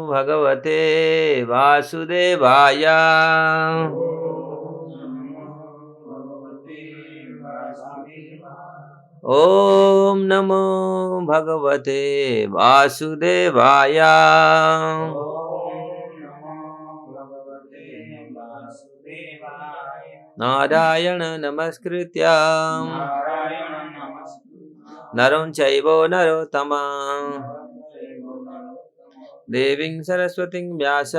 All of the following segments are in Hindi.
भगवते वासुदेवाय। ओम नमो भगवते वासुदेवाय। नारायण नमस्कृत्य नरं चैव नरोत्तमं देवीं सरस्वतीं व्यास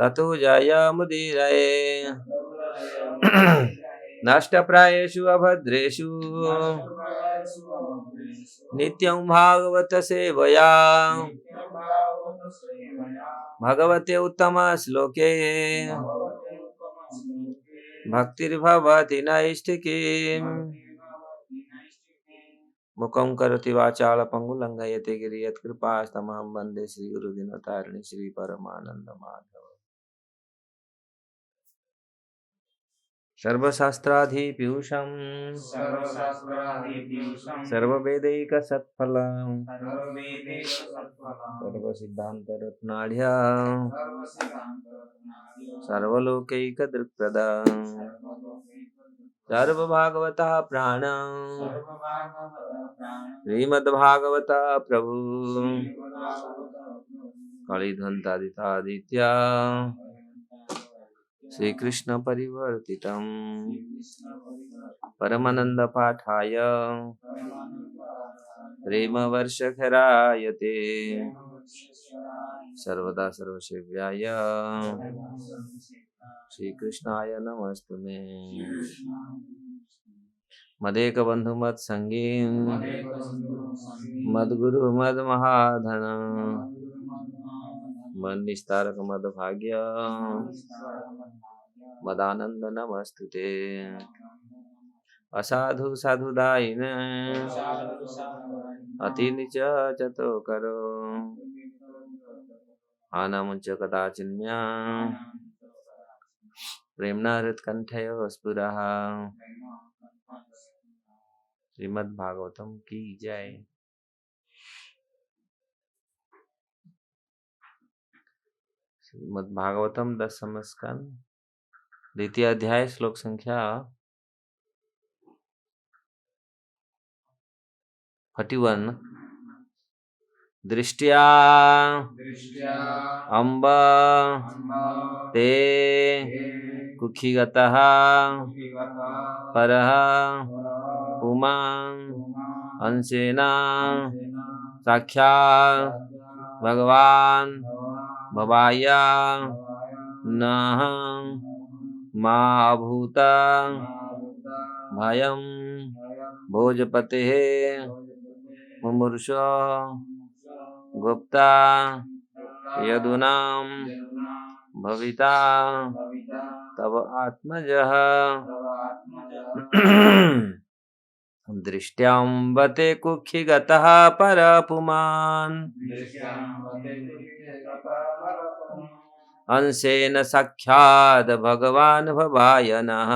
ततो जयमुदीरये। नष्टप्रायेषु अभद्रेषु नित्यं भागवत सेवया भगवते उत्तम श्लोके भक्तिर्भवति नैष्ठिकीम्। मुखं करोति वाचाल पंगुलंघयते गिरि यत्कृपास्तमहं वन्दे श्रीगुरुदिनतारिणि श्रीपरमानन्दमाधव। सर्वशास्त्राधिपीयूषं सर्ववेदैकसत्फलं सर्वसिद्धान्तरत्नाढ्यं सर्वलोकैकदृक्प्रदं सर्वभागवतः प्राणं श्रीमद्भागवतः प्रभु कलिध्वंतादितादित्य श्री कृष्ण परिवर्तितं परमानंद पाठाय प्रेम वर्षखरायते सर्वदा सर्वसेव्याय श्री कृष्णाय नमस्तुते। मदेक बंधु मत संगी मदगुरु मद महाधन मन निस्तारक मद भाग्य मदानंद नमस्तुते। असाधु साधुदायिन अति नीच चतो करो आनमुच कदाचिन्या प्रेमना हृत्कंठयो स्फुरः। श्रीमद् भागवतम की जय। श्रीमद् भागवतम 10वें स्कंद द्वितीय अध्याय श्लोक संख्या 41। दृष्ट्या अम्ब ते कुक्षिगतः परः पुमान् अंशेन साक्षात् भगवान् भवाय नः मा अभूत भयं भोजपतेः मुमुर्षो गुप्ता यदुनां भविता तव आत्मजः। दृष्ट्याम्बते कुक्षिगतः परपुमान् अंशेन साक्षात् भगवान् भवाय नः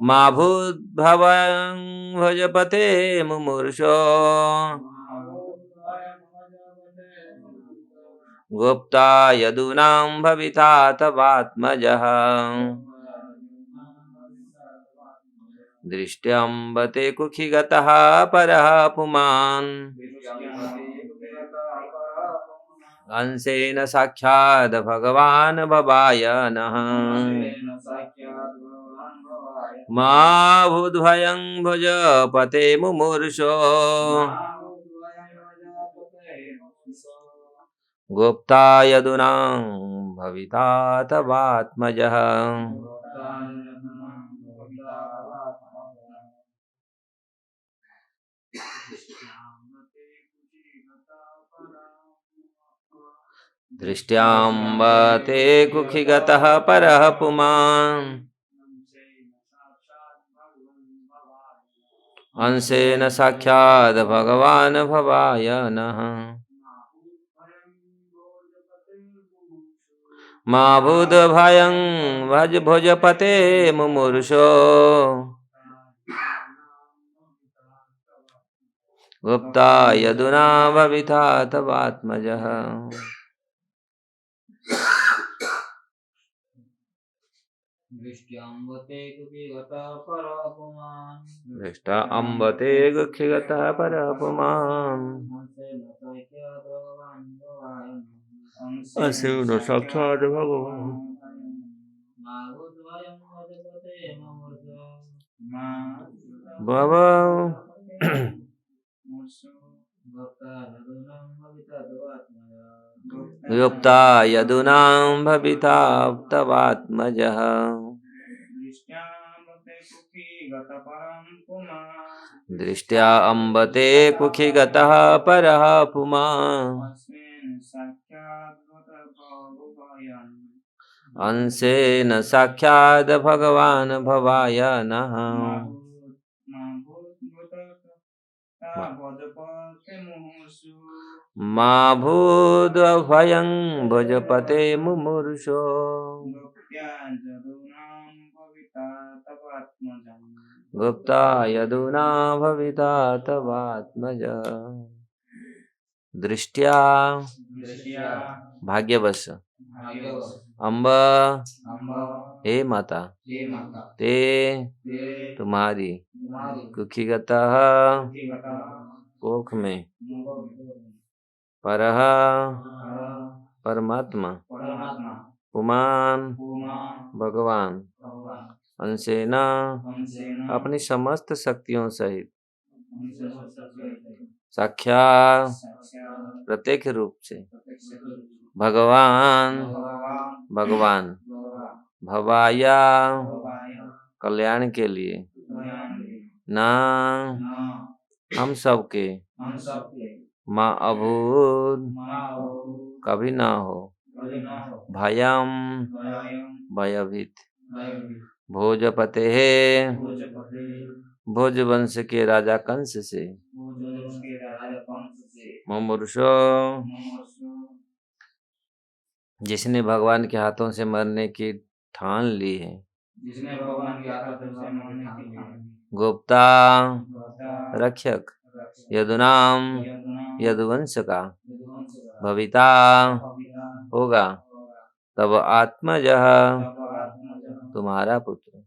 मा भूद्भवं भजपते मुमुर्षो गुप्ता यदूनां भविता तवात्मजः। दृष्ट्यम्बते कुक्षिगतः परः पुमान् अंशेन साक्षात् भगवान् भवाय नः मा भूद्भयं भुजपते मुमुर्षो गुप्ता यदूनां भविता तवात्मजः। दृष्ट्याम्बते कुक्षिगतः परः पुमान् अंशेन साक्षात् भगवान् भवाय नः मा भूद्भयं भज भोजपते मुमुर्षो गुप्ता यदुना भविता तवात्मजः। दृष्टा अम्बते गुक्षिगतः परपुमान् असिनो साक्षात् भगवान्। भव युक्ता यदुनां भविता तवात्मजः। दृष्ट्या अम्बते कुखि गतः परः पुमान् अंशेन साक्षात् भगवान् भवाय नः। मा भूद्भयं भुजपते मुमुर्षो गुप्ता यदुना भविता तवात्मजः। दृष्ट्या भाग्यवश अम्ब हे माता ते तुम्हारी कुखिगतः कोख में परः परमात्मा पुमान भगवान अंशेन अपनी समस्त शक्तियों सहित साक्षात प्रत्यक्ष रूप से भगवान भवाया कल्याण के लिए ना हम सबके माँ अभूत कभी ना हो भयम भयभीत भोजपते भोज वंश के राजा कंस से मुमुर्षो जिसने भगवान के हाथों से मरने की ठान ली है गुप्ता रक्षक यदुनाम यदुवंश का भविता होगा तब आत्मजः तुम्हारा पुत्र।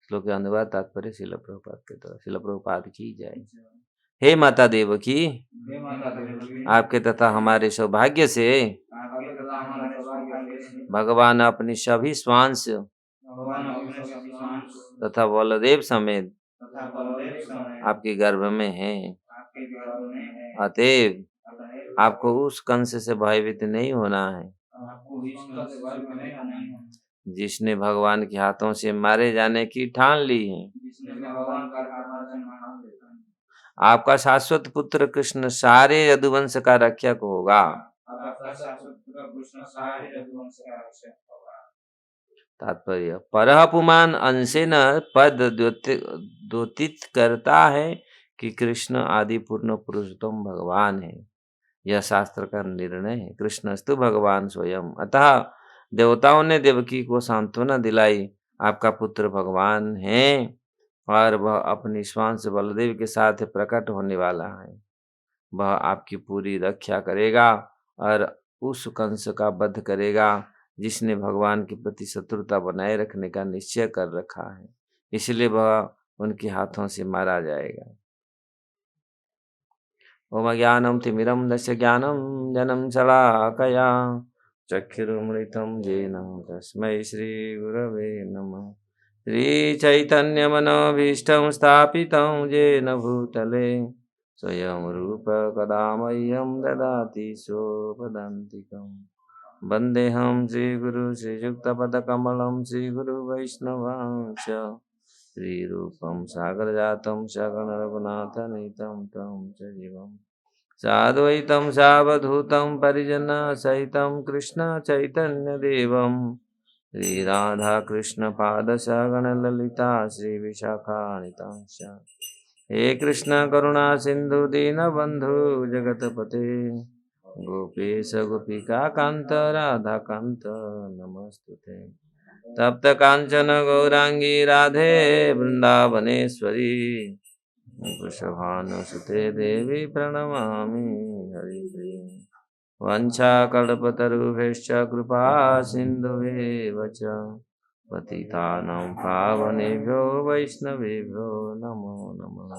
श्लोक का अनुवाद तात्पर्य शिला प्रभुपाद के द्वारा। शिला प्रभुपाद की जय। हे माता देवकी आपके तथा हमारे सौभाग्य से भगवान अपनी सभी स्वांश तथा बलदेव समेत आपके गर्भ में हैं। अतएव आपको उस कंस से भयभीत नहीं होना है जिसने भगवान के हाथों से मारे जाने की ठान ली है। आपका शाश्वत पुत्र कृष्ण सारे यदुवंश का रक्षक होगा। तात्पर्य परः पुमान अंशेन पद द्योतित करता है कि कृष्ण आदि पूर्ण पुरुषोत्तम भगवान है। यह शास्त्र का निर्णय है। कृष्णस्तु भगवान स्वयं। अतः देवताओं ने देवकी को सांत्वना दिलाई आपका पुत्र भगवान है और वह अपनी स्वांश बलदेव के साथ प्रकट होने वाला है। वह आपकी पूरी रक्षा करेगा और उस कंस का वध करेगा जिसने भगवान के प्रति शत्रुता बनाए रखने का निश्चय कर रखा है। इसलिए वह उनके हाथों से मारा जाएगा। ओम ज्ञानम तिमिरम दस्य ज्ञानम जनम शलाकया चक्षुरुमृतं येन तस्मै श्री गुरवे नमः। श्री चैतन्य मनोभीष्टं स्थापितं येन भूतले स्वयं रूप कदा मह्यं ददाति स्वपदान्तिकम्। वन्देऽहं श्रीगुरु श्रीयुक्तपदकमलं श्रीगुरु वैष्णवांश्च श्रीरूपं सागरजातं सगण रघुनाथनितं तं सजीवं साद्वैतं सावधूतं परिजनसहितं कृष्ण चैतन्यदेवं श्रीराधाकृष्णपादसगण ललिता श्रीविशाखान्वितांश्च। हे कृष्ण करुणा सिंधु दीनबंधु जगतपते गोपेश गोपिका कांत राधा कांत नमस्तुते। तप्त कांचन गौरांगी राधे वृंदावनेश्वरी वृषभानुसुते देवी प्रणमामि हरिप्रिये। वंशाकल्पतरुभ्यश्च कृपा सिन्धुभ्येव च पतितानां पावनेभ्यो वैष्णवेभ्यो नमो नमः।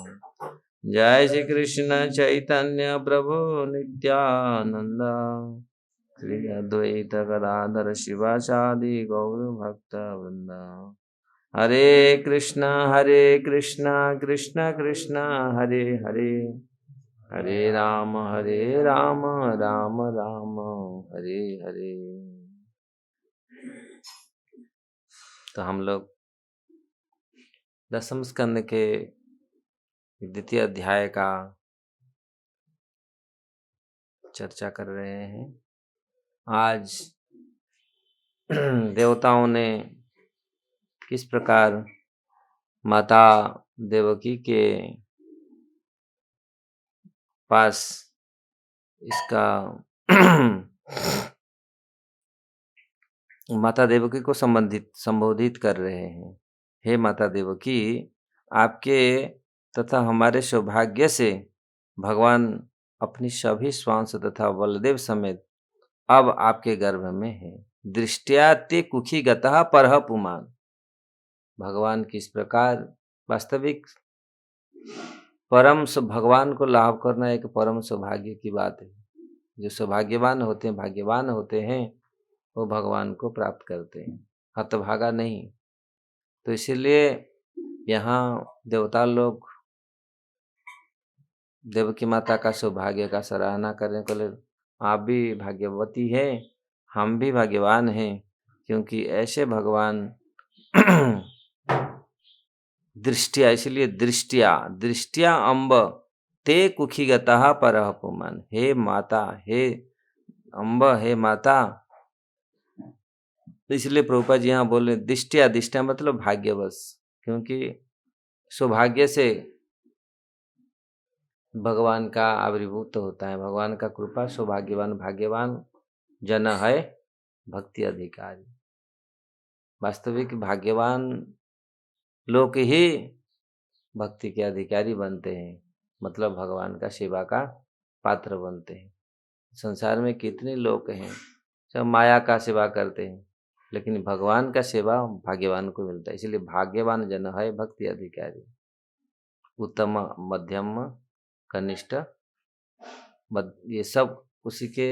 जय श्री कृष्ण चैतन्य प्रभु नित्यानंद, श्री अद्वैत गदाधर शिवासादि गौर भक्त वृंद। हरे कृष्णा कृष्णा कृष्णा हरे हरे, हरे राम राम राम हरे हरे। तो हम लोग दसम स्कंद के द्वितीय अध्याय का चर्चा कर रहे हैं। आज देवताओं ने किस प्रकार माता देवकी के पास इसका माता देवकी को संबोधित कर रहे हैं। हे माता देवकी, आपके तथा हमारे सौभाग्य से भगवान अपनी सभी स्वांश तथा बलदेव समेत अब आपके गर्भ में है। दृष्टिया ते कुखी गतः परह पुमान। भगवान किस प्रकार वास्तविक भगवान को लाभ करना एक परम सौभाग्य की बात है। जो सौभाग्यवान होते हैं, भाग्यवान होते हैं, वो भगवान को प्राप्त करते हैं, हतभागा नहीं। तो इसीलिए यहाँ देवता लोग देवकी माता का सौभाग्य का सराहना करने के लिए, आप भी भाग्यवती हैं, हम भी भाग्यवान हैं, क्योंकि ऐसे भगवान दृष्टिया, इसलिए दृष्टिया अम्ब ते कुखीगतः परः पुमान। हे माता, हे अम्ब, हे माता। तो इसलिए प्रभुपाद जी यहाँ बोले दृष्टिया मतलब भाग्यवश, क्योंकि सौभाग्य से भगवान का आविर्भूत होता है। भगवान का कृपा सौभाग्यवान भाग्यवान जन है भक्ति अधिकारी। वास्तविक भाग्यवान लोग ही भक्ति के अधिकारी बनते हैं, मतलब भगवान का सेवा का पात्र बनते हैं। संसार में कितने लोग हैं, सब माया का सेवा करते हैं, लेकिन भगवान का सेवा भाग्यवान को मिलता है। इसलिए भाग्यवान जन है भक्ति अधिकारी। उत्तम, मध्यम, कनिष्ठ, ये सब उसी के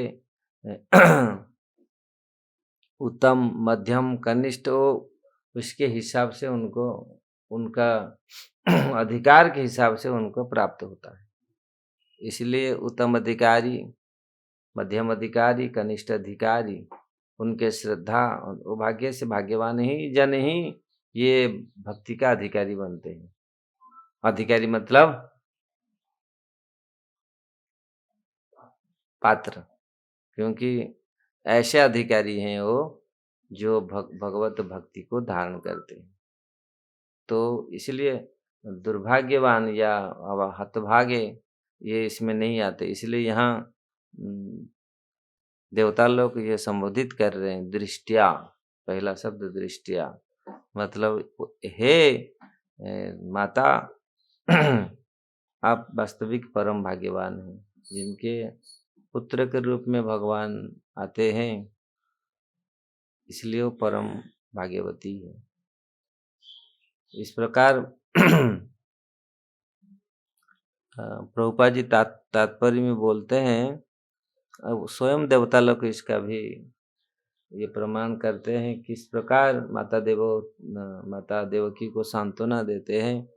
उत्तम, मध्यम, कनिष्ठ, उसके हिसाब से उनको, उनका अधिकार के हिसाब से उनको प्राप्त होता है। इसलिए उत्तम अधिकारी, मध्यम अधिकारी, कनिष्ठ अधिकारी, उनके श्रद्धा और भाग्य से भाग्यवान ही जन ही ये भक्ति का अधिकारी बनते हैं। अधिकारी मतलब पात्र, क्योंकि ऐसे अधिकारी हैं वो जो भगवत भक्ति को धारण करते हैं। तो इसलिए दुर्भाग्यवान या हतभागे ये इसमें नहीं आते। इसलिए यहाँ देवता लोग ये संबोधित कर रहे हैं दृष्टिया। पहला शब्द दृष्टिया मतलब हे माता, आप वास्तविक परम भाग्यवान हैं, जिनके पुत्र के रूप में भगवान आते हैं, इसलिए वो परम भाग्यवती है। इस प्रकार प्रभुपाद जी तात्पर्य में बोलते हैं। अब स्वयं देवता लोग इसका भी ये प्रमाण करते हैं किस प्रकार माता देवकी को सांत्वना देते हैं।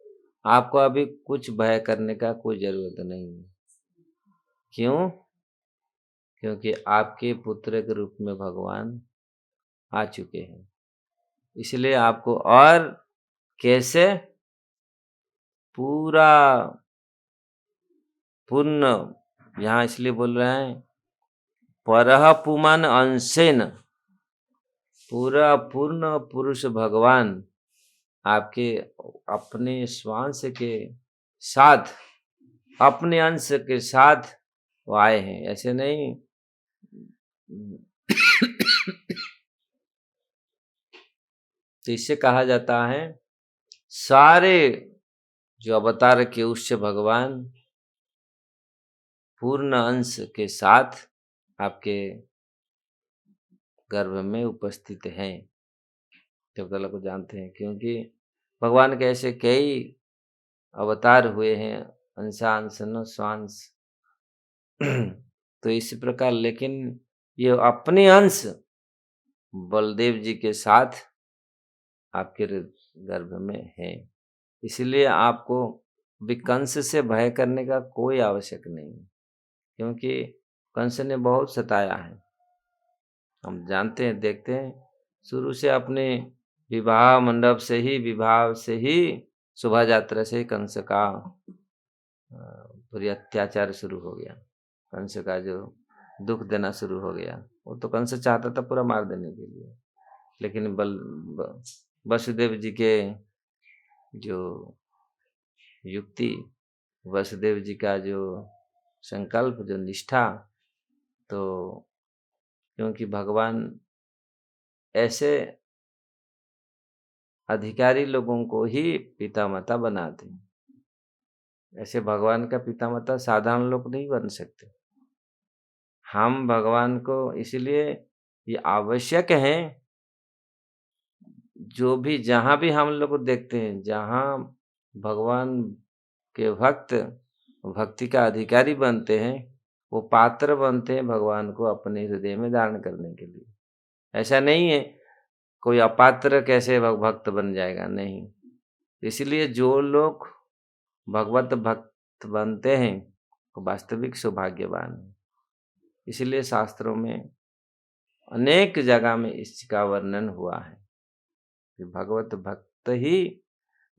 आपको अभी कुछ भय करने का कोई जरूरत नहीं है। क्यों? क्योंकि आपके पुत्र के रूप में भगवान आ चुके हैं। इसलिए आपको और कैसे पूरा पूर्ण, यहाँ इसलिए बोल रहे हैं परह पुमान अंशेन, पूरा पूर्ण पुरुष भगवान आपके अपने स्वांश के साथ, अपने अंश के साथ वो आए हैं। ऐसे नहीं तो इससे कहा जाता है सारे जो अवतार के उच्च भगवान पूर्ण अंश के साथ आपके गर्भ में उपस्थित हैं। देवता को जानते हैं क्योंकि भगवान के ऐसे कई अवतार हुए हैं, अंशांश न स्वांश। तो इसी प्रकार लेकिन ये अपने अंश बलदेव जी के साथ आपके गर्भ में है। इसलिए आपको भी कंस से भय करने का कोई आवश्यक नहीं है, क्योंकि कंस ने बहुत सताया है। हम जानते हैं, देखते हैं, शुरू से अपने विवाह से ही शोभा यात्रा से ही कंस का पूरी अत्याचार शुरू हो गया। कंस का जो दुख देना शुरू हो गया, वो तो कंस चाहता था पूरा मार देने के लिए, लेकिन वसुदेव जी के जो युक्ति, वसुदेव जी का जो संकल्प, जो निष्ठा, तो क्योंकि भगवान ऐसे अधिकारी लोगों को ही पिता माता बनाते हैं। ऐसे भगवान का पिता माता साधारण लोग नहीं बन सकते। हम भगवान को इसलिए ये आवश्यक है, जो भी जहाँ भी हम लोग को देखते हैं, जहाँ भगवान के भक्त भक्ति का अधिकारी बनते हैं, वो पात्र बनते हैं भगवान को अपने हृदय में धारण करने के लिए। ऐसा नहीं है कोई अपात्र कैसे भक्त बन जाएगा, नहीं। इसलिए जो लोग भगवत भक्त बनते हैं वो वास्तविक सौभाग्यवान है। इसलिए शास्त्रों में अनेक जगह में इसका वर्णन हुआ है कि भगवत भक्त ही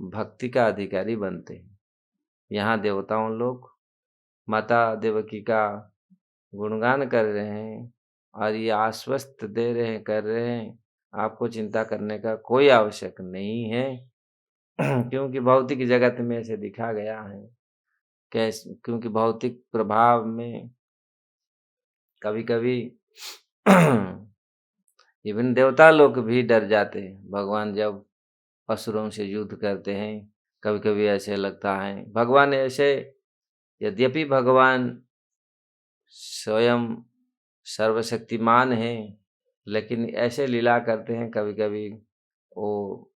भक्ति का अधिकारी बनते हैं। यहाँ देवताओं लोग माता देवकी का गुणगान कर रहे हैं और ये आश्वस्त दे रहे हैं, कर रहे हैं, आपको चिंता करने का कोई आवश्यक नहीं है। क्योंकि भौतिक जगत में ऐसे दिखा गया है, क्योंकि भौतिक प्रभाव में कभी-कभी इवन देवता लोग भी डर जाते हैं। भगवान जब असुरों से युद्ध करते हैं, कभी-कभी ऐसे लगता है भगवान ऐसे, यद्यपि भगवान स्वयं सर्वशक्तिमान हैं, लेकिन ऐसे लीला करते हैं कभी-कभी, वो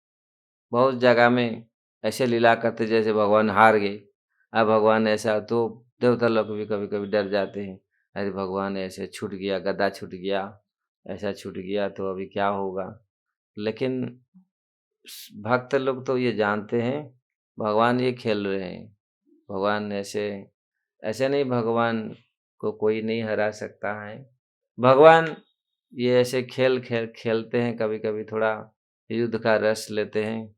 बहुत जगह में ऐसे लीला करते जैसे भगवान हार गए। अब भगवान ऐसा, तो देवता लोग भी कभी-कभी डर जाते हैं, अरे भगवान ऐसे छूट गया, गदा छूट गया, ऐसा छूट गया तो अभी क्या होगा? लेकिन भक्त लोग तो ये जानते हैं भगवान ये खेल रहे हैं। भगवान ऐसे ऐसे नहीं, भगवान को कोई नहीं हरा सकता है। भगवान ये ऐसे खेलते हैं, कभी-कभी थोड़ा युद्ध का रस लेते हैं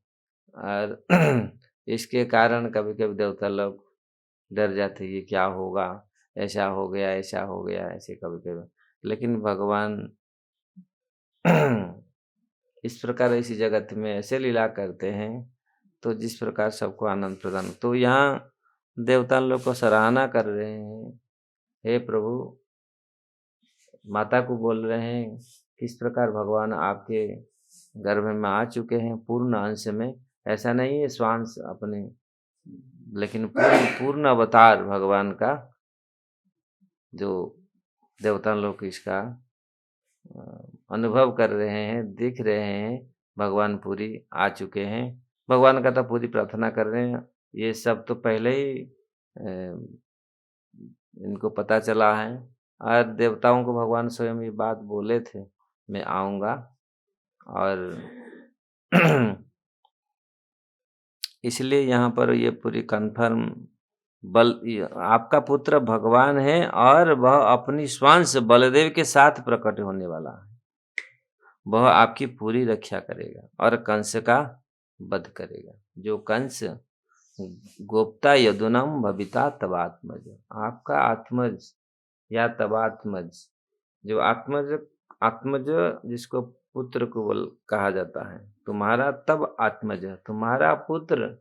और इसके कारण कभी-कभी देवता लोग डर जाते हैं, ये क्या होगा? ऐसा हो गया, ऐसे कभी-कभी। लेकिन भगवान इस प्रकार इसी जगत में ऐसे लीला करते हैं, तो जिस प्रकार सबको आनंद प्रदान। तो यहाँ देवता लोग को सराहना कर रहे हैं, हे प्रभु, माता को बोल रहे हैं किस प्रकार भगवान आपके गर्भ में आ चुके हैं पूर्ण अंश में। ऐसा नहीं है स्वांश अपने, लेकिन पूर्ण अवतार भगवान का, जो देवता लोग इसका अनुभव कर रहे हैं, दिख रहे हैं, भगवान पूरी आ चुके हैं। भगवान का तो पूरी प्रार्थना कर रहे हैं। ये सब तो पहले ही इनको पता चला है और देवताओं को भगवान स्वयं ये बात बोले थे, मैं आऊँगा। और इसलिए यहाँ पर ये पूरी कन्फर्म आपका पुत्र भगवान है और वह अपनी स्वांश बलदेव के साथ प्रकट होने वाला है। वह आपकी पूरी रक्षा करेगा और कंस का वध करेगा। जो कंस गोप्ता यदुनम भविता तवात्मज, आपका आत्मज या तवात्मज, जो आत्मज आत्मज जिसको पुत्र को कहा जाता है, तुम्हारा तब आत्मज, तुम्हारा पुत्र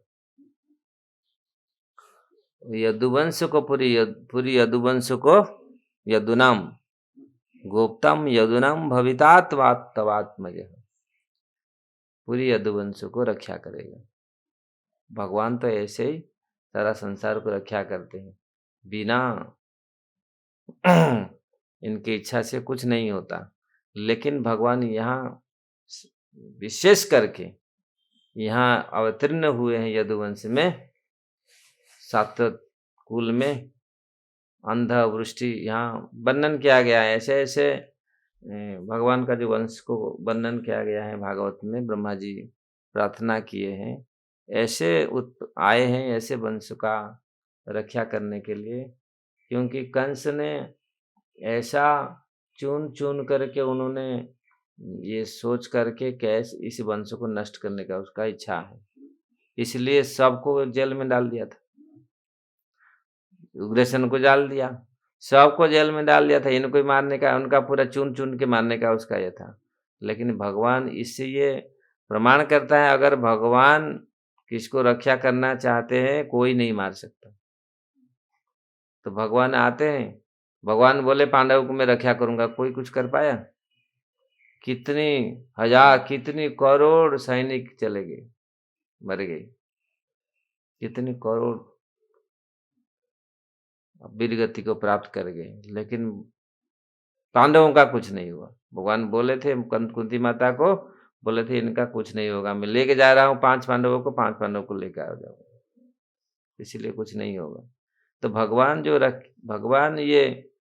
यदुवंश को पूरी यदुवंश को यदुनाम गोप्तम यदुनाम भविता तवात्मज, पूरी यदुवंश को रक्षा करेगा। भगवान तो ऐसे ही सारा संसार को रक्षा करते हैं। बिना इनकी इच्छा से कुछ नहीं होता। लेकिन भगवान यहाँ स विशेष करके यहाँ अवतीर्ण हुए हैं यदुवंश में, सात कुल में अंधा वृष्टि यहाँ वर्णन किया गया है। ऐसे-ऐसे भगवान का जो वंश को वर्णन किया गया है भागवत में, ब्रह्मा जी प्रार्थना किए हैं। ऐसे आए हैं ऐसे वंश का रक्षा करने के लिए, क्योंकि कंस ने ऐसा चुन-चुन करके उन्होंने ये सोच करके कैसे इस वंश को नष्ट करने का उसका इच्छा है। इसलिए सबको जेल में डाल दिया था। उग्रसेन को डाल दिया, सबको जेल में डाल दिया था। इनको ही मारने का, उनका पूरा चुन-चुन के मारने का उसका ये था। लेकिन भगवान इससे ये प्रमाण करता है, अगर भगवान किसको रक्षा करना चाहते हैं, कोई नहीं मार सकता। तो भगवान आते हैं, भगवान बोले पांडवों को मैं रक्षा करूँगा, कोई कुछ कर पाया? कितनी हजार, कितनी करोड़ सैनिक चले गए, मर गए। कितनी करोड़ वीरगति को प्राप्त कर गए, लेकिन पांडवों का कुछ नहीं हुआ। भगवान बोले थे कुंती माता को, बोले थे इनका कुछ नहीं होगा, मैं लेके जा रहा हूँ 5 पांडवों को, 5 पांडवों को लेकर आ जाऊँगा, इसीलिए कुछ नहीं होगा। तो भगवान ये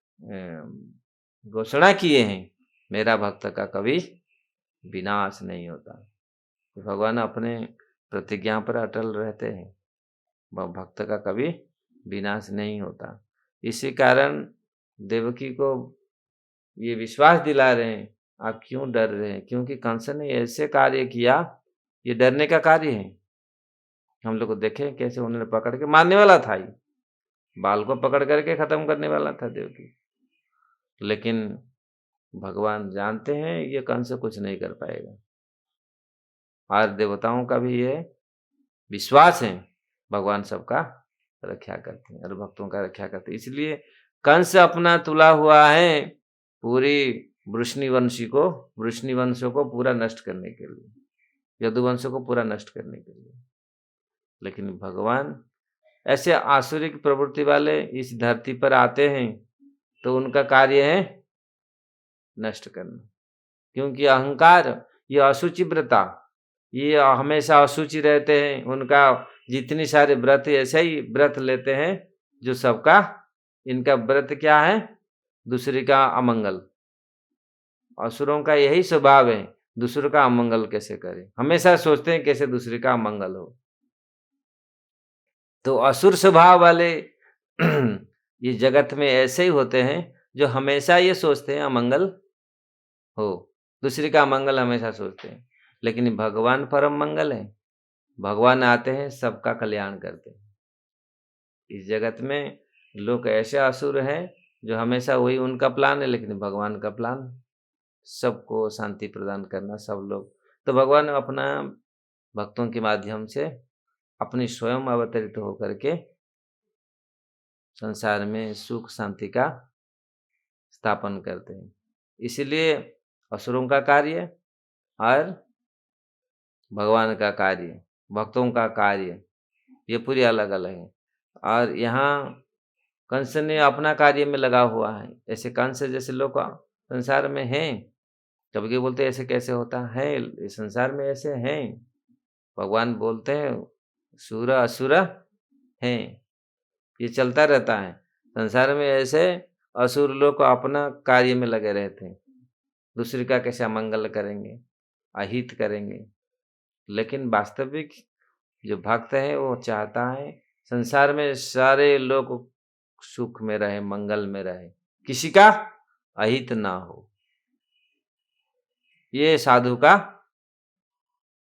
घोषणा किए हैं, मेरा भक्त का कभी विनाश नहीं होता। तो भगवान अपने प्रतिज्ञा पर अटल रहते हैं, भक्त का कभी विनाश नहीं होता। इसी कारण देवकी को ये विश्वास दिला रहे हैं, आप क्यों डर रहे हैं? क्योंकि कंस ने ऐसे कार्य किया, ये डरने का कार्य है। हम लोग को देखें कैसे उन्होंने पकड़ के मारने वाला था ये, बाल को पकड़ करके खत्म करने वाला था देवकी। लेकिन भगवान जानते हैं ये कंस कुछ नहीं कर पाएगा। और देवताओं का भी ये विश्वास है, भगवान सबका रक्षा करते हैं और भक्तों का रक्षा करते हैं। इसलिए कंस अपना तुला हुआ है पूरी वृष्णिवंशों को पूरा नष्ट करने के लिए, यदुवंशों को पूरा नष्ट करने के लिए। लेकिन भगवान ऐसे आसुरिक प्रवृत्ति वाले इस धरती पर आते हैं तो उनका कार्य है नष्ट करना। क्योंकि अहंकार, ये अशुचिव्रता, ये हमेशा अशुचि रहते हैं। उनका जितनी सारे व्रत ऐसे ही व्रत लेते हैं जो सबका, इनका व्रत क्या है? दूसरे का अमंगल। असुरों का यही स्वभाव है, दूसरों का अमंगल कैसे करें, हमेशा सोचते हैं कैसे दूसरे का अमंगल हो। तो असुर स्वभाव वाले ये जगत में ऐसे ही होते हैं जो हमेशा ये सोचते हैं अमंगल हो, दूसरे का अमंगल हमेशा सोचते हैं। लेकिन भगवान परम मंगल है, भगवान आते हैं सबका कल्याण करते हैं। इस जगत में लोग ऐसे असुर हैं जो हमेशा वही उनका प्लान है, लेकिन भगवान का प्लान सबको शांति प्रदान करना, सब लोग। तो भगवान अपना भक्तों के माध्यम से अपनी स्वयं अवतरित होकर के संसार में सुख शांति का स्थापन करते हैं। इसीलिए असुरों का कार्य और भगवान का कार्य, भक्तों का कार्य, ये पूरी अलग-अलग है। और यहाँ कंस ने अपना कार्य में लगा हुआ है। ऐसे कंस जैसे लोग संसार में हैं। कभी-कभी बोलते हैं ऐसे कैसे होता है? इस संसार में ऐसे हैं। भगवान बोलते हैं सुर असुर हैं, ये चलता रहता है। संसार में ऐसे असुर लोग अपना कार्य में लगे रहते हैं, दूसरे का कैसे अमंगल करेंगे, अहित करेंगे। लेकिन वास्तविक जो भक्त है वो चाहता है संसार में सारे लोग सुख में रहे, मंगल में रहे, किसी का अहित ना हो। ये साधु का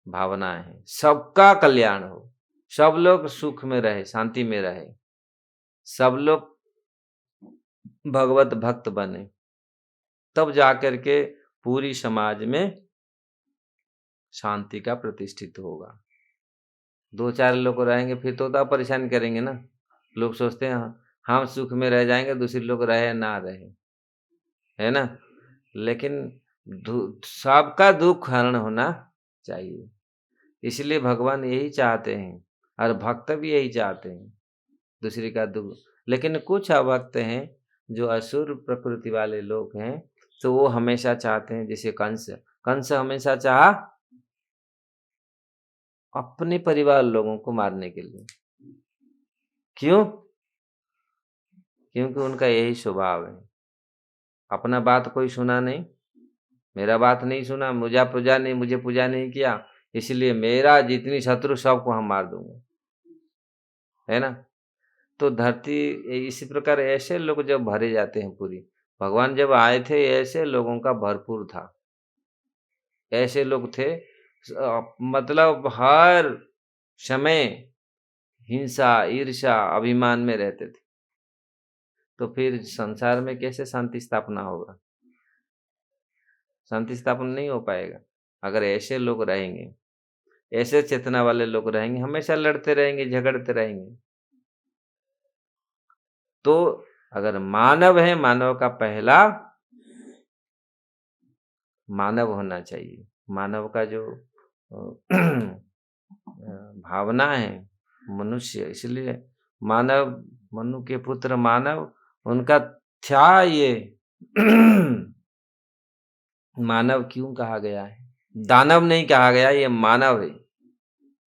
भावना है, सबका कल्याण हो, सब लोग सुख में रहे, शांति में रहे, सब लोग भगवत भक्त बने, तब जाकर के पूरी समाज में शांति का प्रतिष्ठित होगा। 2-4 लोग रहेंगे फिर तो परेशान करेंगे ना। लोग सोचते हैं हम सुख में रह जाएंगे, दूसरे लोग रहे ना रहे, है ना? लेकिन सबका दुख हरण होना चाहिए। इसलिए भगवान यही चाहते हैं और भक्त भी यही चाहते हैं दूसरे का दुख। लेकिन कुछ अभक्त हैं जो असुर प्रकृति वाले लोग हैं, तो वो हमेशा चाहते हैं, जैसे कंस, कंस हमेशा चाहा अपने परिवार लोगों को मारने के लिए। क्यों? क्योंकि उनका यही स्वभाव है। अपना बात कोई सुना नहीं, मेरा बात नहीं सुना, मुझे पूजा नहीं किया, इसलिए मेरा जितनी शत्रु सबको हम मार दूंगा, है ना। तो धरती इसी प्रकार ऐसे लोग जब भरे जाते हैं पूरी, भगवान जब आए थे ऐसे लोगों का भरपूर था, ऐसे लोग थे, मतलब हर समय हिंसा, ईर्ष्या, अभिमान में रहते थे। तो फिर संसार में कैसे शांति स्थापना होगा? शांति स्थापना नहीं हो पाएगा। अगर ऐसे लोग रहेंगे, ऐसे चेतना वाले लोग रहेंगे, हमेशा लड़ते रहेंगे, झगड़ते रहेंगे। तो अगर मानव है, मानव का पहला मानव होना चाहिए। मानव का जो भावना है मनुष्य, इसलिए मानव, मनु के पुत्र मानव, उनका था ये मानव क्यों कहा गया है? दानव नहीं कहा गया, ये मानव है।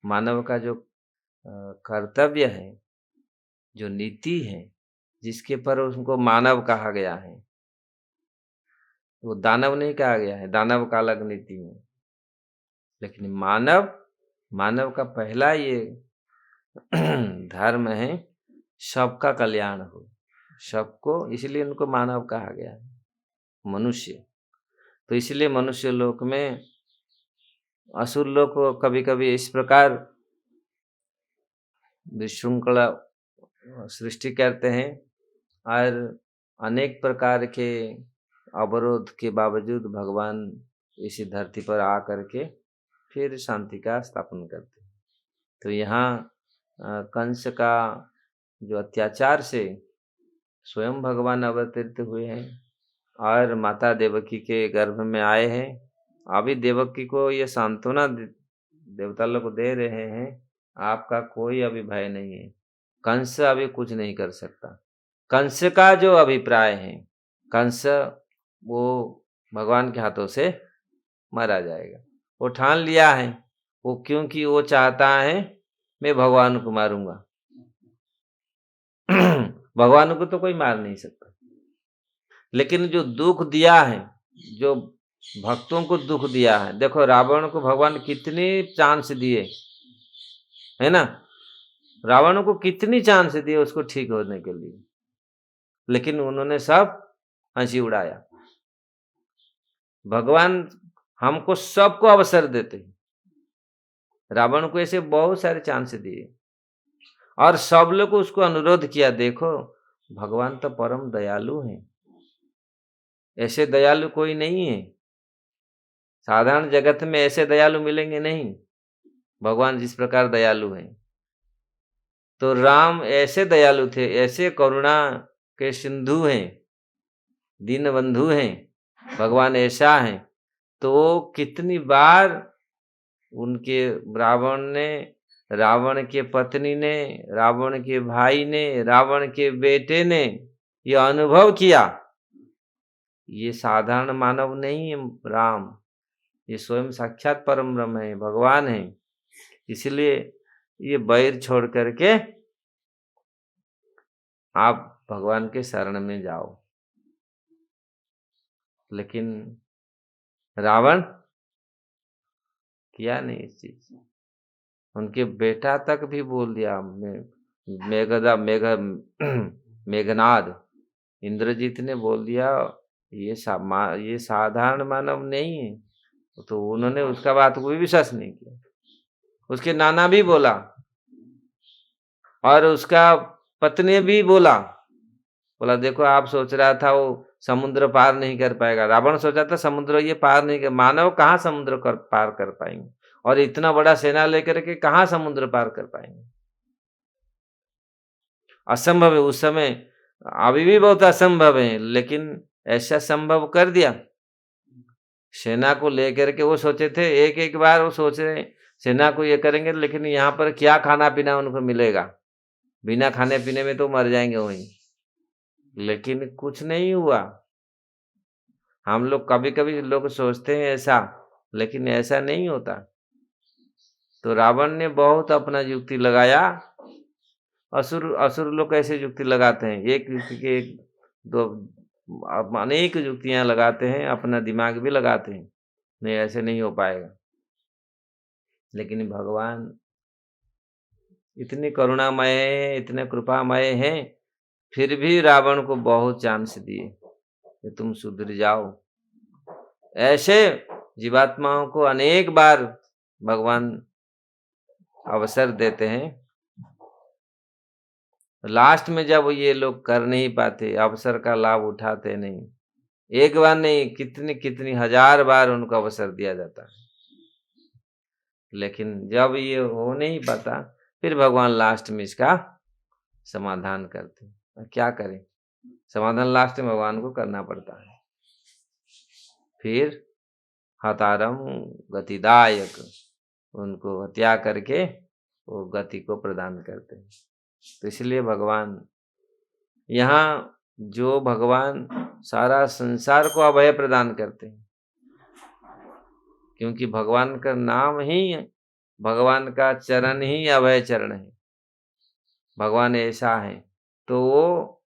मानव का जो कर्तव्य है, जो नीति है, जिसके पर उसको मानव कहा गया है, वो दानव नहीं कहा गया है। दानव का अलग नीति है, लेकिन मानव, मानव का पहला ये धर्म है सबका कल्याण हो, सबको, इसलिए उनको मानव कहा गया है, मनुष्य। तो इसलिए मनुष्य लोक में असुर लोग को कभी-कभी इस प्रकार विशृंखला सृष्टि करते हैं, और अनेक प्रकार के अवरोध के बावजूद भगवान इसी धरती पर आ करके फिर शांति का स्थापन करते हैं। तो यहाँ कंस का जो अत्याचार से स्वयं भगवान अवतरित हुए हैं और माता देवकी के गर्भ में आए हैं। अभी देवकी को ये सांत्वना देवता लोग दे रहे हैं, आपका कोई अभी भय नहीं है, कंस अभी कुछ नहीं कर सकता। कंस का जो अभिप्राय है, कंस वो भगवान के हाथों से मारा जाएगा, वो ठान लिया है वो, क्योंकि वो चाहता है मैं भगवान को मारूंगा। भगवान को तो कोई मार नहीं सकता, लेकिन जो दुख दिया है, जो भक्तों को दुख दिया है, देखो रावण को भगवान कितनी चांस दिए, है ना। रावण को कितनी चांस दिए उसको ठीक होने के लिए, लेकिन उन्होंने सब हंसी उड़ाया। भगवान हमको सबको अवसर देते हैं, रावण को ऐसे बहुत सारे चांस दिए और सब लोग को उसको अनुरोध किया, देखो भगवान तो परम दयालु हैं, ऐसे दयालु कोई नहीं है, साधारण जगत में ऐसे दयालु मिलेंगे नहीं, भगवान जिस प्रकार दयालु हैं। तो राम ऐसे दयालु थे, ऐसे करुणा के सिंधु हैं, दीन बंधु हैं, भगवान ऐसा है। तो कितनी बार उनके रावण ने, रावण के पत्नी ने, रावण के भाई ने, रावण के बेटे ने यह अनुभव किया, ये साधारण मानव नहीं है राम, ये स्वयं साक्षात परम ब्रह्म है, भगवान है। इसलिए ये बैर छोड़ करके आप भगवान के शरण में जाओ। लेकिन रावण किया नहीं इस चीज, उनके बेटा तक भी बोल दिया, मेघनाद इंद्रजीत ने बोल दिया ये साधारण मानव नहीं है, तो उन्होंने उसका बात को भी विश्वास नहीं किया। उसके नाना भी बोला और उसका पत्नी भी बोला देखो आप सोच रहा था वो समुद्र पार नहीं कर पाएगा, रावण सोचा था समुद्र ये पार नहीं कर, मानव कहाँ समुद्र पार कर पाएंगे, और इतना बड़ा सेना लेकर के कहाँ समुद्र पार कर पाएंगे, असंभव है उस समय, अभी भी बहुत असंभव है, लेकिन ऐसा संभव कर दिया। सेना को लेकर के वो सोचे थे, एक एक बार वो सोच रहे सेना को ये करेंगे, लेकिन यहाँ पर क्या खाना पीना उनको मिलेगा, बिना खाने पीने में तो मर जाएंगे वहीं। लेकिन कुछ नहीं हुआ। हम लोग कभी कभी लोग सोचते हैं ऐसा, लेकिन ऐसा नहीं होता। तो रावण ने बहुत अपना युक्ति लगाया। असुर असुर लोग कैसे युक्ति लगाते हैं, एक युक्ति के एक दो अनेक युक्तियां लगाते हैं, अपना दिमाग भी लगाते हैं, नहीं ऐसे नहीं हो पाएगा। लेकिन भगवान इतने करुणामय है, इतने कृपामय हैं, फिर भी रावण को बहुत चांस दिए कि तुम सुधर जाओ। ऐसे जीवात्माओं को अनेक बार भगवान अवसर देते हैं। लास्ट में जब ये लोग कर नहीं पाते, अवसर का लाभ उठाते नहीं, एक बार नहीं कितनी कितनी हजार बार उनको अवसर दिया जाता है, लेकिन जब ये हो नहीं पाता, फिर भगवान लास्ट में इसका समाधान करते हैं। क्या करें, समाधान लास्ट में भगवान को करना पड़ता है। फिर हतारम गतिदायक, उनको हत्या करके वो गति को प्रदान करते हैं। तो इसलिए भगवान यहाँ, जो भगवान सारा संसार को अभय प्रदान करते हैं, क्योंकि भगवान का नाम ही, भगवान का चरण ही अभय चरण है। भगवान ऐसा है, तो वो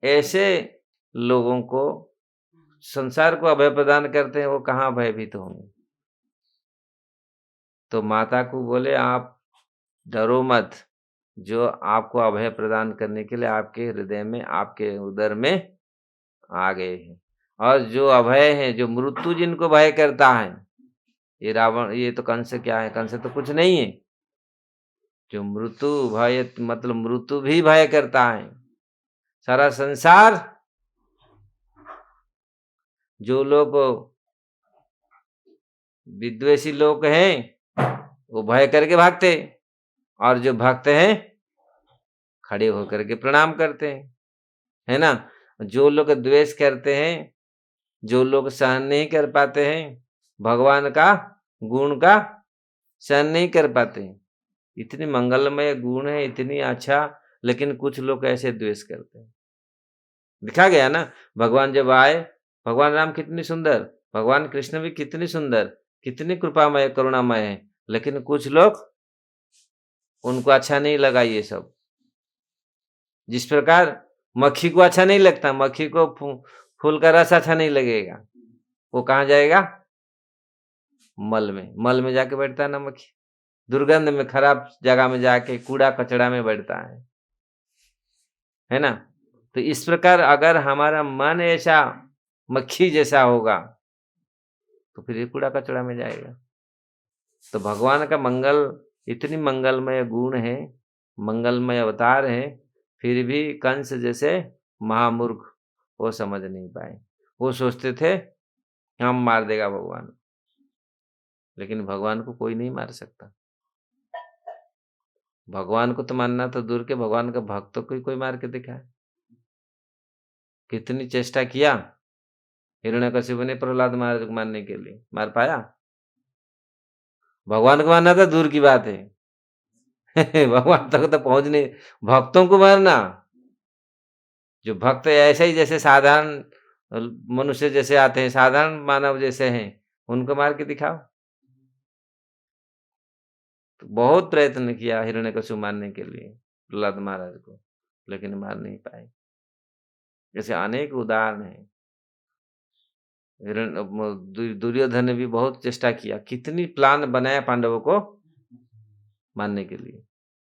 ऐसे लोगों को संसार को अभय प्रदान करते हैं, वो कहाँ भयभीत होंगे। तो माता को बोले आप डरो मत, जो आपको अभय प्रदान करने के लिए आपके हृदय में, आपके उदर में आ गए हैं। और जो अभय है, जो मृत्यु जिनको भय करता है, ये रावण, ये तो कंस क्या है, कंस तो कुछ नहीं है। जो मृत्यु भय मतलब मृत्यु भी भय करता है, सारा संसार। जो लोग विद्वेषी लोग हैं वो भय करके भागते, और जो भक्त हैं खड़े होकर के प्रणाम करते हैं, है ना। जो लोग द्वेष करते हैं, जो लोग सहन नहीं कर पाते हैं, भगवान का गुण का सहन नहीं कर पाते हैं। इतनी मंगलमय गुण है, इतनी अच्छा, लेकिन कुछ लोग ऐसे द्वेष करते हैं। दिखा गया ना, भगवान जब आए, भगवान राम कितनी सुंदर, भगवान कृष्ण भी कितनी सुंदर, कितनी कृपामय करुणामय है, लेकिन कुछ लोग, उनको अच्छा नहीं लगा ये सब। जिस प्रकार मक्खी को अच्छा नहीं लगता, मक्खी को फूल का रस अच्छा नहीं लगेगा, वो कहाँ जाएगा, मल में। मल में जाके बैठता है ना मक्खी, दुर्गंध में, खराब जगह में जाके कूड़ा कचड़ा में बैठता है ना। तो इस प्रकार अगर हमारा मन ऐसा मक्खी जैसा होगा, तो फिर ये कूड़ा कचड़ा में जाएगा। तो भगवान का मंगल, इतनी मंगलमय गुण है, मंगलमय अवतार है, फिर भी कंस जैसे महामूर्ख वो समझ नहीं पाए। वो सोचते थे हम मार देगा भगवान, लेकिन भगवान को कोई नहीं मार सकता। भगवान को तो मानना तो दूर के, भगवान का भक्तों को कोई मार के दिखाए। कितनी चेष्टा किया हिरण्यकशिपु ने प्रहलाद महाराज को मारने के लिए, मार पाया? भगवान को मारना तो दूर की बात है। भगवान तक तो पहुंच नहीं, भक्तों को मारना, जो भक्त ऐसे ही जैसे साधारण मनुष्य जैसे आते हैं, साधारण मानव जैसे हैं, उनको मार के दिखाओ। तो बहुत प्रयत्न किया हिरण्यकशिपु मारने के लिए प्रहलाद महाराज को, लेकिन मार नहीं पाए। जैसे अनेक उदाहरण हैं। दुर्योधन ने भी बहुत चेष्टा किया, कितनी प्लान बनाया पांडवों को मारने के लिए,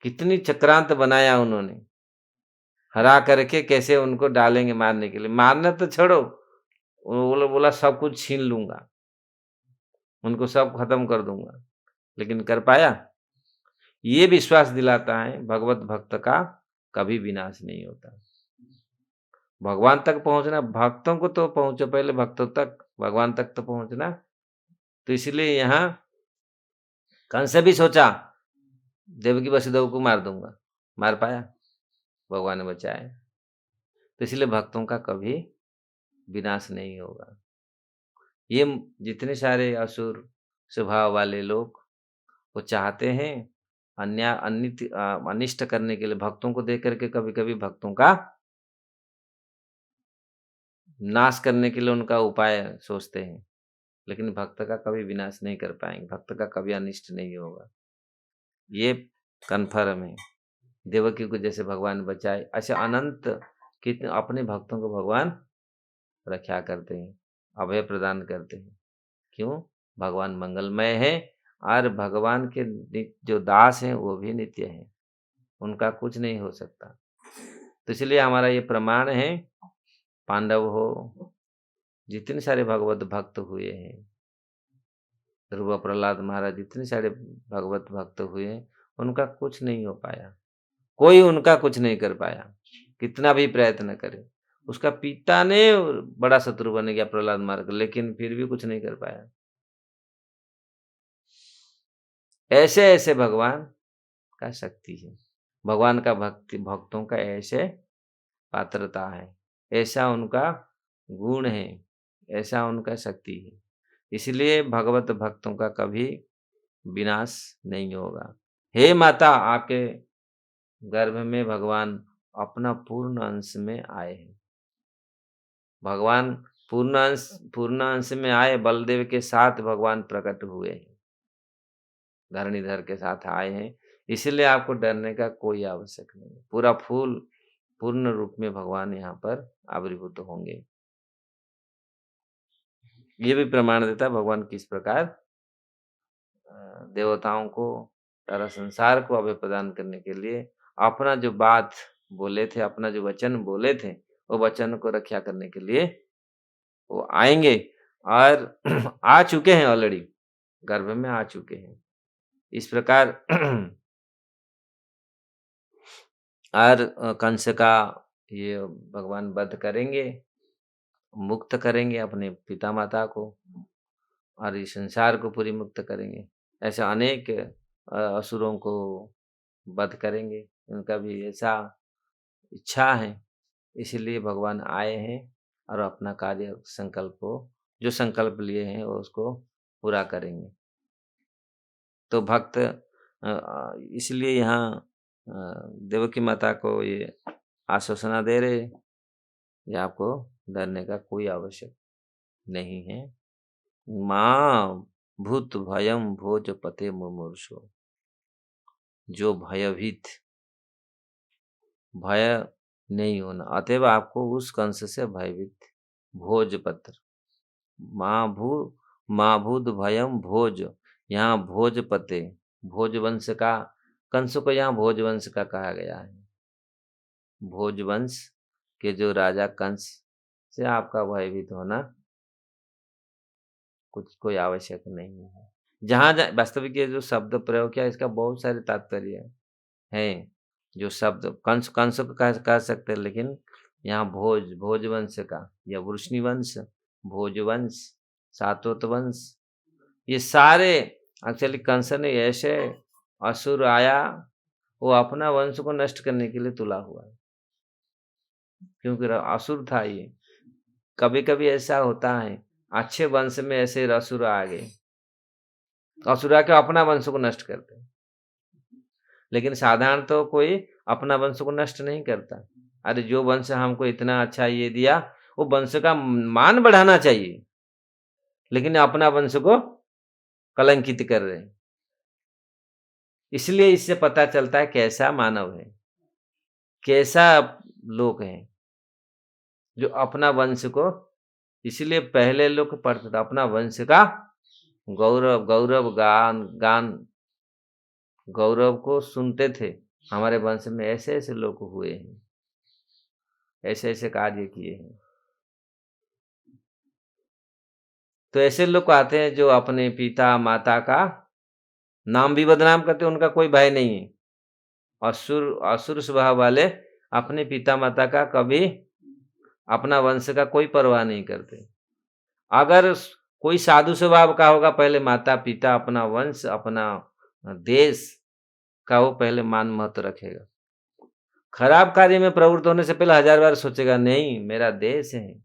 कितनी चक्रांत बनाया उन्होंने, हरा करके कैसे उनको डालेंगे मारने के लिए। मारना तो छोड़ो, वो बोला सब कुछ छीन लूंगा, उनको सब खत्म कर दूंगा, लेकिन कर पाया? ये विश्वास दिलाता है भगवत भक्त का कभी विनाश नहीं होता। भगवान तक पहुंचना, भक्तों को तो पहुंचो पहले, भक्तों तक, भगवान तक तो पहुंचना। तो इसलिए यहाँ कंस भी सोचा देवकी वसुदेव को मार दूंगा, मार पाया? भगवान ने बचाया। तो इसलिए भक्तों का कभी विनाश नहीं होगा। ये जितने सारे असुर स्वभाव वाले लोग, वो चाहते हैं अनिष्ट करने के लिए भक्तों को देख करके कभी-कभी भक्तों का नाश करने के लिए उनका उपाय सोचते हैं। लेकिन भक्त का कभी विनाश नहीं कर पाएँगे, भक्त का कभी अनिष्ट नहीं होगा। ये कन्फर्म है। देवकी को जैसे भगवान बचाए, ऐसे अनंत कितने अपने भक्तों को भगवान रक्षा करते हैं, अभय प्रदान करते हैं। क्यों? भगवान मंगलमय है और भगवान के जो दास हैं वो भी नित्य हैं, उनका कुछ नहीं हो सकता। तो इसलिए हमारा ये प्रमाण है, पांडव हो, जितने सारे भगवत भक्त हुए हैं, ध्रुव, प्रहलाद महाराज, जितने सारे भगवत भक्त हुए हैं, उनका कुछ नहीं हो पाया। कोई उनका कुछ नहीं कर पाया, कितना भी प्रयत्न करे। उसका पिता ने बड़ा शत्रु बन गया प्रहलाद महाराज, लेकिन फिर भी कुछ नहीं कर पाया। ऐसे-ऐसे भगवान का शक्ति है। भगवान का भक्तों का ऐसे पात्रता है, ऐसा उनका गुण है, ऐसा उनका शक्ति है। इसलिए भगवत भक्तों का कभी विनाश नहीं होगा। हे माता, आपके गर्भ में भगवान अपना पूर्ण अंश में आए हैं। भगवान पूर्ण अंश में आए, बलदेव के साथ भगवान प्रकट हुए हैं, धरणीधर के साथ आए हैं। इसलिए आपको डरने का कोई आवश्यक नहीं है। पूर्ण रूप में भगवान यहाँ पर आविर्भूत होंगे। ये भी प्रमाण देता है भगवान किस प्रकार देवताओं को, सारा संसार को अभय प्रदान करने के लिए अपना जो बात बोले थे, अपना जो वचन बोले थे, वो वचन को रक्षा करने के लिए वो आएँगे और आ चुके हैं ऑलरेडी, गर्भ में आ चुके हैं। इस प्रकार और कंस का ये भगवान वध करेंगे, मुक्त करेंगे अपने पिता-माता को और इस संसार को पूरी मुक्त करेंगे। ऐसे अनेक असुरों को वध करेंगे, उनका भी ऐसा इच्छा है, इसीलिए भगवान आए हैं और अपना कार्य संकल्प को जो संकल्प लिए हैं वो उसको पूरा करेंगे। तो भक्त इसलिए यहाँ देवकी माता को ये आश्वासना दे रहे कि आपको डरने का कोई आवश्यक नहीं है। माँ भूत भयम भोजपते मुमूर्षु, जो भयभीत, भय नहीं होना, अतएव आपको उस कंस से भयभीत भोजपत्र, माँ भूत भयम भोज, यहाँ भोजपते, भोजवंश का, कंस को यहाँ भोजवंश का कहा गया है। भोजवंश के जो राजा कंस से आपका भयभीत होना कोई आवश्यक नहीं है। जहाँ वास्तविक ये जो शब्द प्रयोग किया, इसका बहुत सारे तात्पर्य हैं। जो शब्द कंस कंस को कह सकते हैं, लेकिन यहाँ भोजवंश का या वृष्णिवंश, भोजवंश, सातवत वंश, ये सारे एक्चुअली कंस ने ऐसे असुर आया, वो अपना वंश को नष्ट करने के लिए तुला हुआ है, क्योंकि असुर था ये। कभी-कभी ऐसा होता है, अच्छे वंश में ऐसे असुर आ गए, असुर आके अपना वंश को नष्ट करते हैं। लेकिन साधारण तो कोई अपना वंश को नष्ट नहीं करता। अरे जो वंश हमको इतना अच्छा ये दिया, वो वंश का मान बढ़ाना चाहिए, लेकिन अपना वंश को कलंकित कर रहे हैं। इसलिए इससे पता चलता है कैसा मानव है, कैसा लोग हैं, जो अपना वंश को, इसलिए पहले लोग पढ़ते थे अपना वंश का गौरव गौरव गान गौरव को सुनते थे। हमारे वंश में ऐसे-ऐसे लोग हुए हैं, ऐसे-ऐसे कार्य किए हैं। तो ऐसे लोग आते हैं जो अपने पिता-माता का नाम भी बदनाम करते हैं, उनका कोई भय नहीं है। असुर असुर स्वभाव वाले अपने पिता-माता का कभी अपना वंश का कोई परवाह नहीं करते। अगर कोई साधु स्वभाव का होगा, पहले माता-पिता, अपना वंश, अपना देश का वो पहले मान महत्व रखेगा। खराब कार्य में प्रवृत्त होने से पहले 1000 बार सोचेगा, नहीं मेरा देश है,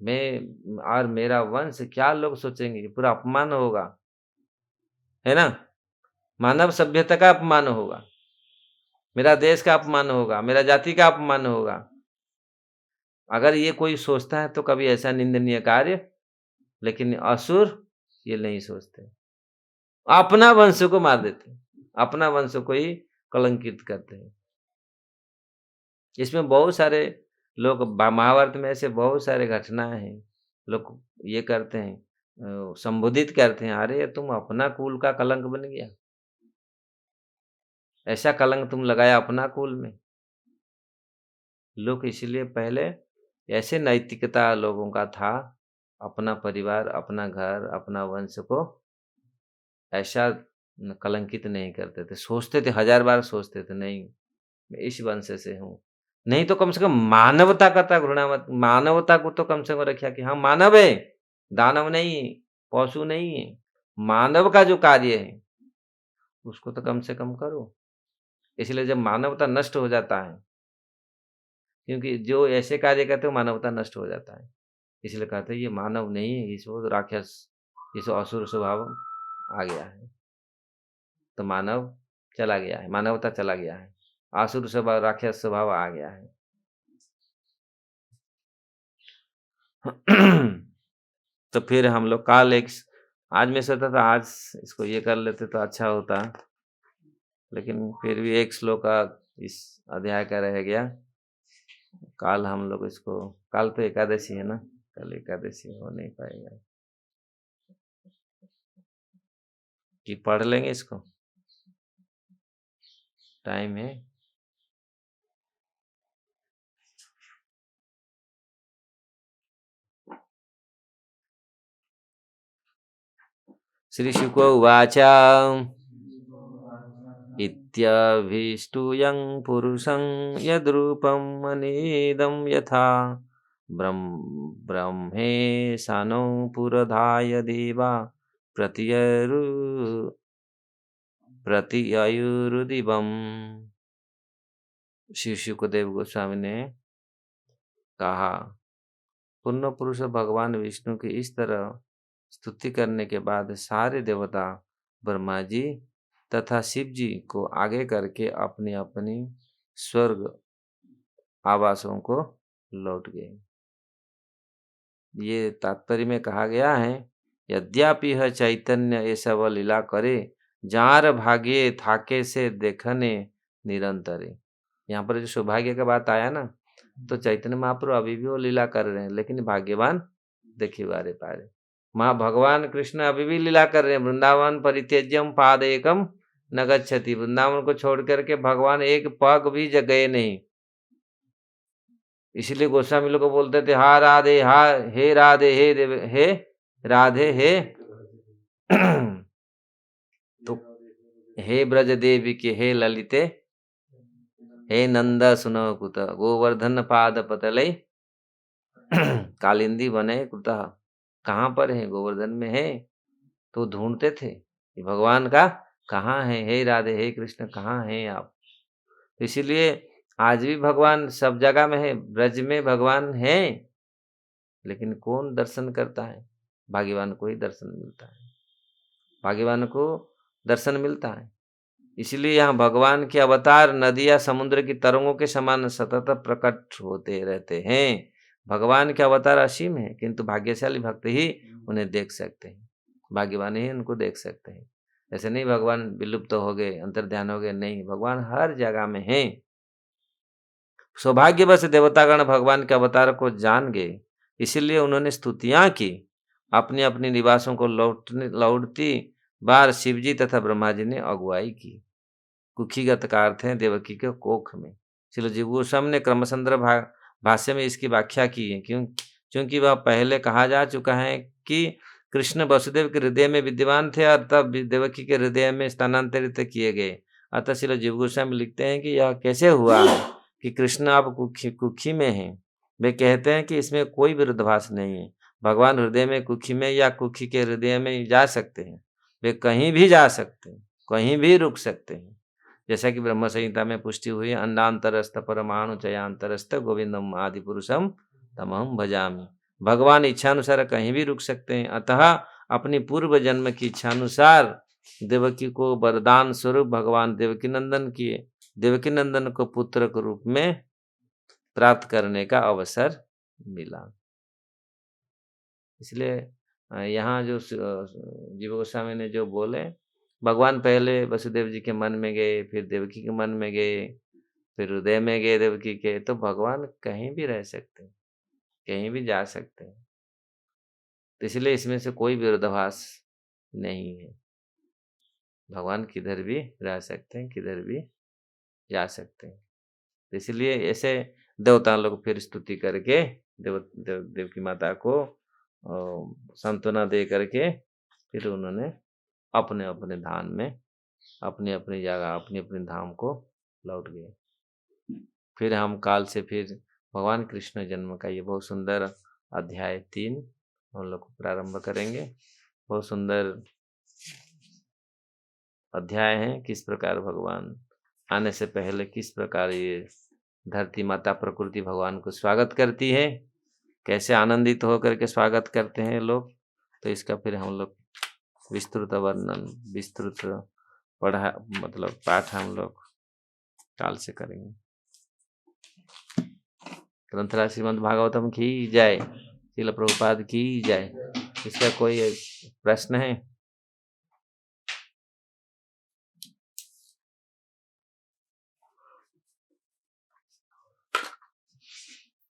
मैं और मेरा वंश, क्या लोग सोचेंगे, पूरा अपमान होगा, है ना? मानव सभ्यता का अपमान होगा, मेरा देश का अपमान होगा, मेरा जाति का अपमान होगा। अगर ये कोई सोचता है तो कभी ऐसा निंदनीय कार्य, लेकिन असुर ये नहीं सोचते। अपना वंश को मार देते हैं, अपना वंश को ही कलंकित करते हैं। इसमें बहुत सारे लोग महाभारत में ऐसे बहुत सारे घटनाएं हैं, लोग ये करते हैं, संबोधित करते हैं, अरे तुम अपना कुल का कलंक बन गया, ऐसा कलंक तुम लगाया अपना कुल में। लोग इसलिए पहले ऐसे नैतिकता लोगों का था, अपना परिवार, अपना घर, अपना वंश को ऐसा कलंकित नहीं करते थे। सोचते थे, 1000 बार सोचते थे, नहीं मैं इस वंश से हूँ। नहीं तो कम से कम मानवता का तो घृणा मत, मानवता को तो कम से कम रखा कि हाँ मानव है, दानव नहीं है, पशु नहीं है। मानव का जो कार्य है, उसको तो कम से कम करो। इसलिए जब मानवता नष्ट हो जाता है, क्योंकि जो ऐसे कार्य करते हैं मानवता नष्ट हो जाता है। इसलिए कहते हैं ये मानव नहीं है, इसको तो राक्षस, इसको असुर स्वभाव आ गया है। तो मानव चला गया है, मानवता चला गया है, असुर स्वभाव, राक्षस स्वभाव आ गया है। तो फिर हम लोग काल एक, आज मैं सोचा था आज इसको ये कर लेते तो अच्छा होता, लेकिन फिर भी एक श्लोक का इस अध्याय का रह गया। काल हम लोग इसको, काल तो एकादशी है ना, कल एकादशी हो नहीं पाएगा कि पढ़ लेंगे इसको, टाइम है। श्री शुक उवाच इत्यभीष्टूयं पुरुषं यद्रूपं मनेदं यथा ब्रह्मेशानो पुरधाय देवा प्रतिययुर्दिवम्। श्री शुकदेव गोस्वामी ने कहा, पूर्ण पुरुष भगवान विष्णु की इस तरह स्तुति करने के बाद सारे देवता ब्रह्मा जी तथा शिव जी को आगे करके अपनी अपनी स्वर्ग आवासों को लौट गए। ये तात्पर्य में कहा गया है, यद्यपि यह चैतन्य ये सब लीला करे, जार भाग्य थाके से देखने निरंतरे। यहाँ पर जो सौभाग्य का बात आया ना, तो चैतन्य महाप्रभु अभी भी वो लीला कर रहे हैं, लेकिन भाग्यवान देखी बारे पारे। माँ भगवान कृष्ण अभी भी लीला कर रहे हैं, वृंदावन परित्यज्यम पाद एकम न गच्छति। वृंदावन को छोड़ करके भगवान एक पग भी गए नहीं। इसलिए गोस्वामी लोग को बोलते थे, हा राधे, हा हे राधे, हे देव, हे राधे, हे तो हे ब्रज देवी के, हे ललिते, हे नंद सुनो कुत, गोवर्धन पाद पतले कालिंदी बने कुतः। कहाँ पर है? गोवर्धन में है। तो ढूंढते थे कि भगवान का कहाँ है, हे राधे, हे कृष्ण कहाँ हैं आप। इसीलिए आज भी भगवान सब जगह में है, ब्रज में भगवान है, लेकिन कौन दर्शन करता है? भाग्यवान को ही दर्शन मिलता है, भाग्यवान को दर्शन मिलता है। इसलिए यहाँ भगवान के अवतार नदियाँ समुद्र की तरंगों के समान सतत प्रकट होते रहते हैं। भगवान के अवतार असीम है, किंतु भाग्यशाली भक्त ही उन्हें देख सकते हैं, भाग्यवान ही उनको देख सकते हैं। ऐसे नहीं भगवान विलुप्त हो गए, अंतर्ध्यान हो गए, नहीं, भगवान हर जगह में है। सौभाग्यवश देवतागण भगवान के अवतार को जान गए, इसीलिए उन्होंने स्तुतियां की। अपनी अपनी निवासों को लौटती बार शिवजी तथा ब्रह्मा जी ने अगुवाई की। कुखीगत का अर्थ है देवकी के कोख में। श्रील जीव गोस्वामी ने क्रमसंदर भाष्य में इसकी व्याख्या की है, क्योंकि वह पहले कहा जा चुका है कि कृष्ण वसुदेव के हृदय में विद्यमान थे और तब देवकी के हृदय में स्थानांतरित किए गए। अतः श्रील जीव गोस्वामी लिखते हैं कि यह कैसे हुआ है कि कृष्ण अब कुखी में हैं। वे कहते हैं कि इसमें कोई विरोधाभास नहीं है। भगवान हृदय में कुखी में या कुखी के हृदय में जा सकते हैं, वे कहीं भी जा सकते हैं, कहीं भी रुक सकते हैं। जैसा कि ब्रह्म संहिता में पुष्टि हुई है, अंडांतरस्थ परमाणु चयांतरस्थ गोविंदम आदि पुरुषम तमहम भजामि। भगवान इच्छानुसार कहीं भी रुक सकते हैं, अतः अपनी पूर्व जन्म की इच्छानुसार देवकी को वरदान स्वरूप भगवान देवकी नंदन किए। देवकी नंदन को पुत्र के रूप में प्राप्त करने का अवसर मिला। इसलिए यहाँ जो जीव गोस्वामी ने जो बोले, भगवान पहले वसुदेव जी के मन में गए, फिर देवकी के मन में गए, फिर हृदय में गए देवकी के, तो भगवान कहीं भी रह सकते हैं, कहीं भी जा सकते हैं। तो इसलिए इसमें से कोई विरोधाभास नहीं है। भगवान किधर भी रह सकते हैं, किधर भी जा सकते हैं। तो इसलिए ऐसे देवता लोग फिर स्तुति करके देवकी माता को सांत्वना दे करके फिर उन्होंने अपने-अपने धाम में, अपनी-अपनी जगह, अपनी-अपनी धाम को लौट गए। फिर हम काल से फिर भगवान कृष्ण जन्म का ये बहुत सुंदर अध्याय 3 हम लोग प्रारंभ करेंगे। बहुत सुंदर अध्याय है, किस प्रकार भगवान आने से पहले किस प्रकार ये धरती माता प्रकृति भगवान को स्वागत करती है, कैसे आनंदित होकर के स्वागत करते हैं लोग। तो इसका फिर हम लोग विस्तृत वर्णन, विस्तृत पाठ हम लोग काल से करेंगे। ग्रंथराज श्रीमद् भागवतम की जय, श्रील प्रभुपाद की जय। इसका कोई प्रश्न है?